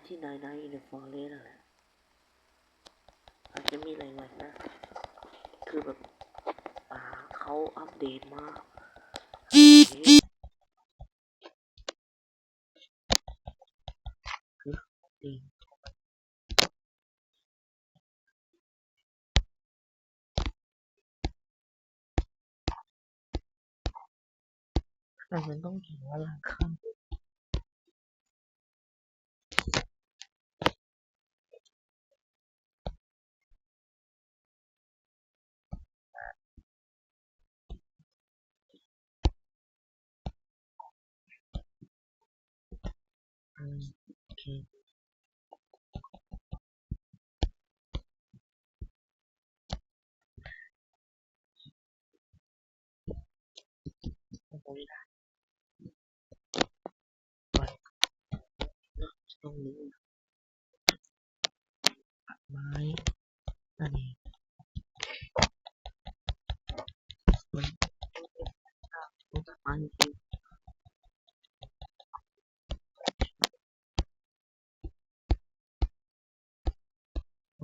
ที่นายอินเดอะฟอเรสต์นั่นแหละอาจจะมีหลายๆนะคือแบบเขาอัปเดตมาคือดีแต่มันต้องเขียนว่าราคาโอเคต้องรู้ต้องรู้ไม้นั่นเองมันต้องตัดไม้จริง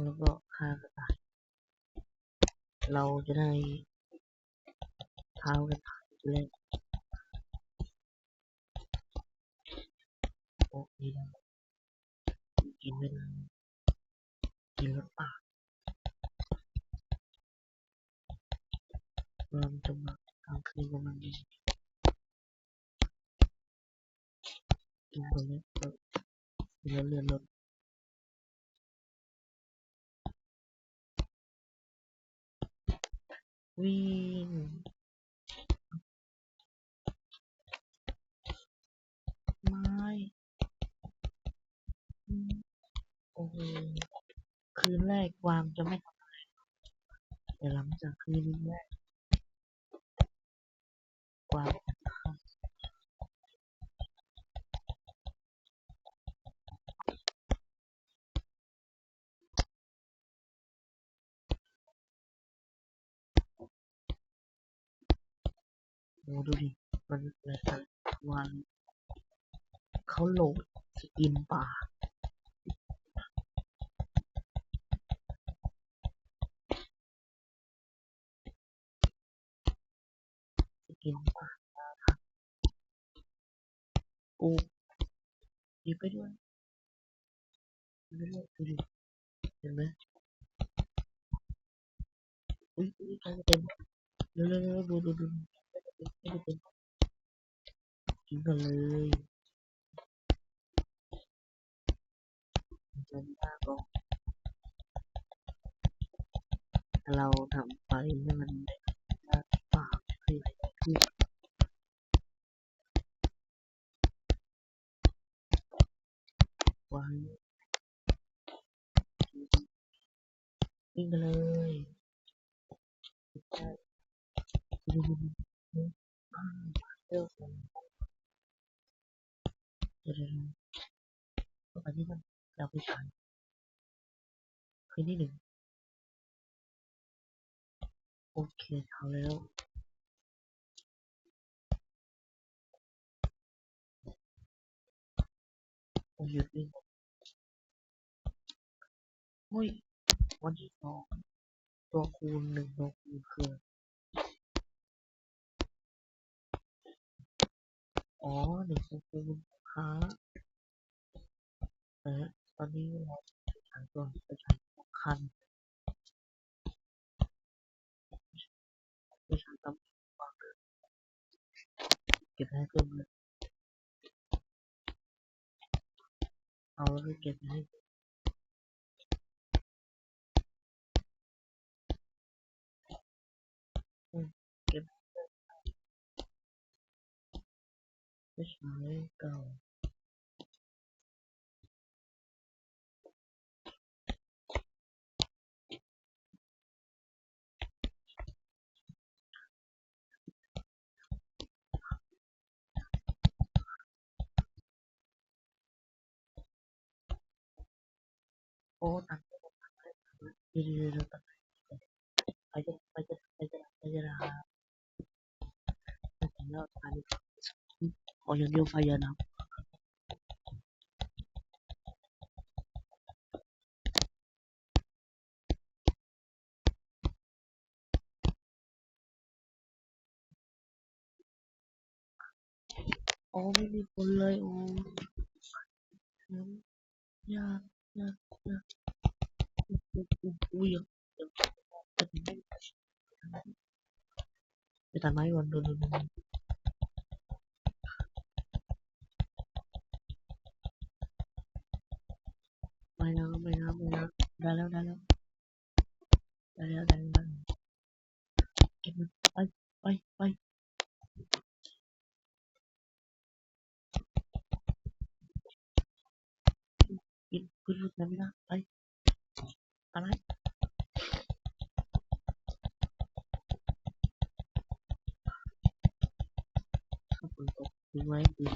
แล้วก็ฆ่ากระต่ายเราจะได้เท้ากระต่ายเล่นโอ้ดีนะกินไม่ได้กินแล้วปากเราจะมากลางคืนประมาณนี้กินตรงนี้แล้วเลื่อนรถวิ่งไม้โอ้โหคืนแรกวางจะไม่ทำอะไรแต่หลังจากคืนแรกกวางโอ้ดูดิมันเลยวางเขาโหลดสกินป่าสกินป่ากูหยิบไปด้วยดูดิเห็นไหมอุ้ยใครจะเต็มเร็วดูไม่ได้เต็มกินกันเลยจนได้ก็เราทำไปให้มันได้ปากขึ้นขึ้นวางกินกันเลยดูเร็วเดี๋ยวอันนี้มันเราไปถ่ายคืนที่หนึ่งโอเคเอาแล้วผมหยุดวิ่งเฮ้ยวันที่สองตัวคูณหนึ่งตัวคูณคืออ๋อหนึ่งตัวคูณค้าตอนนี้เราใช้ตัวไปใช้คันไปใช้ตำวางเก็บให้เพิ่มเลยเอาแล้วเก็บให้เก็บไม่ใช้เก่าโอ้ตัดเดี๋ยวตัดไปจะแล้วอันนี้ขออย่างเดียวไฟอย่าดับ โอ้ไม่มีคนเลยโอ้งั้นยากยากยากอุ้ยยังจะไปทำไมวันโดนไม่นะไม่นะไม่นะได้แล้วได้แล้วได้แล้วได้แล้วเก็บมันไปไปไปกินพืชนั้นไม่ได้ไปอะไรถ้าฝนตกทิ้งไว้ดี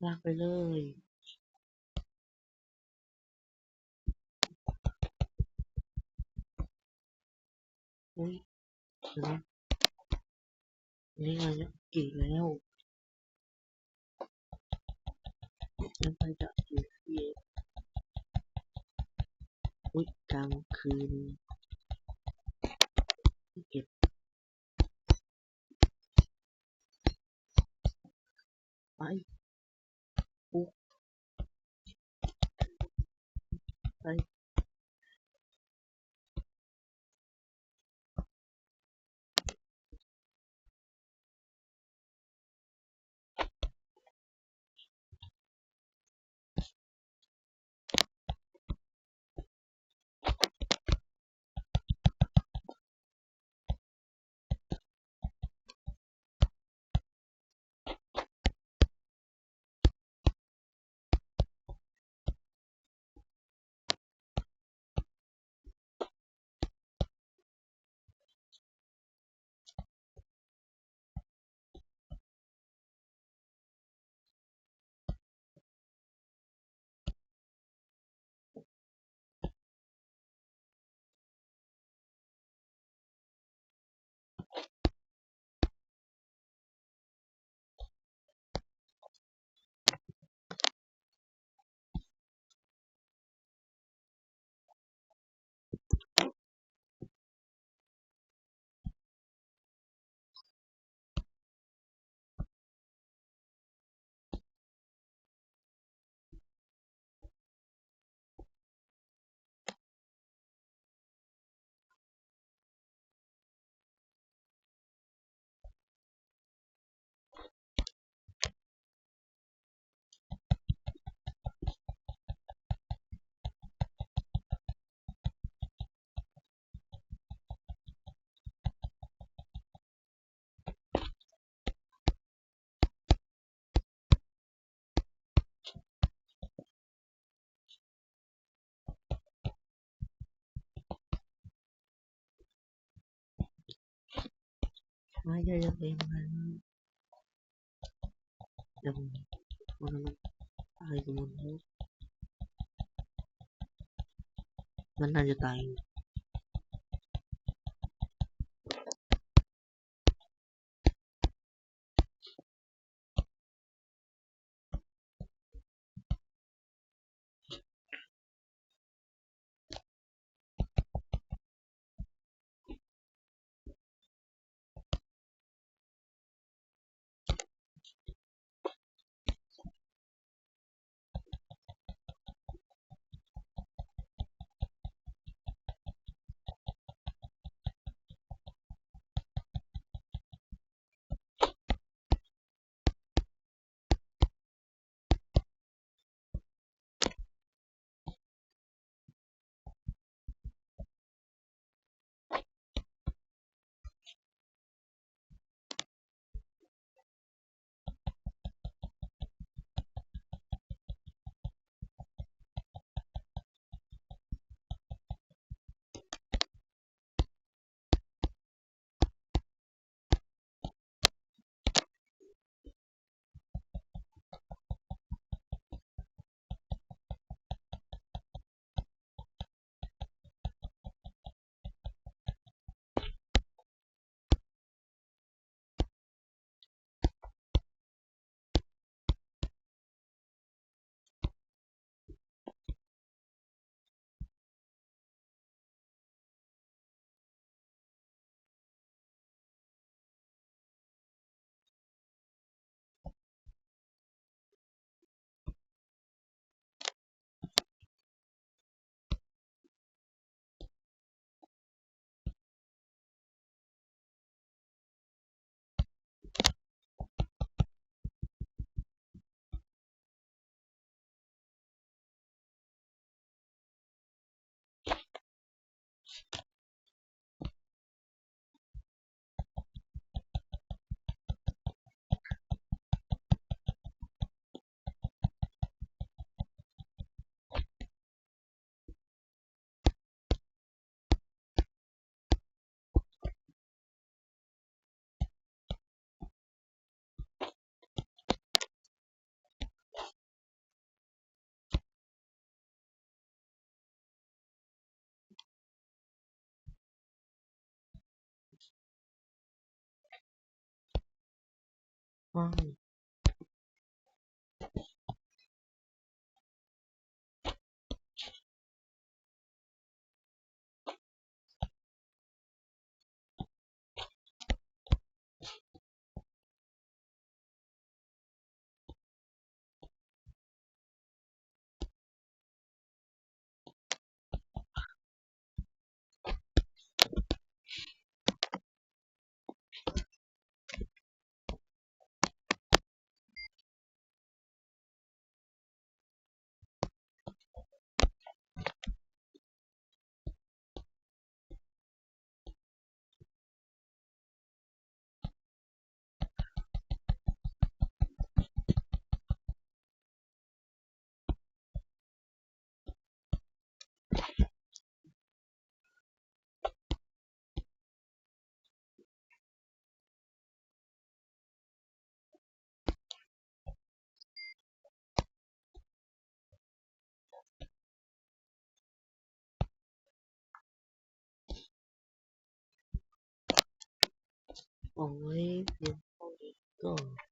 ลากไปเลยอุ้ยเดี๋ยวนะนี่ไงเนี่ยกี่แล้วงั้นไปจะอยู่ที่อุ้ยกลางคืนเก็บไปปุ๊บไปไม่ได้ยังเองมันยังมันตายกันหมดแล้วมันน่าจะตาย ห้องโอ้ยเรียนห้องนี้ก่อน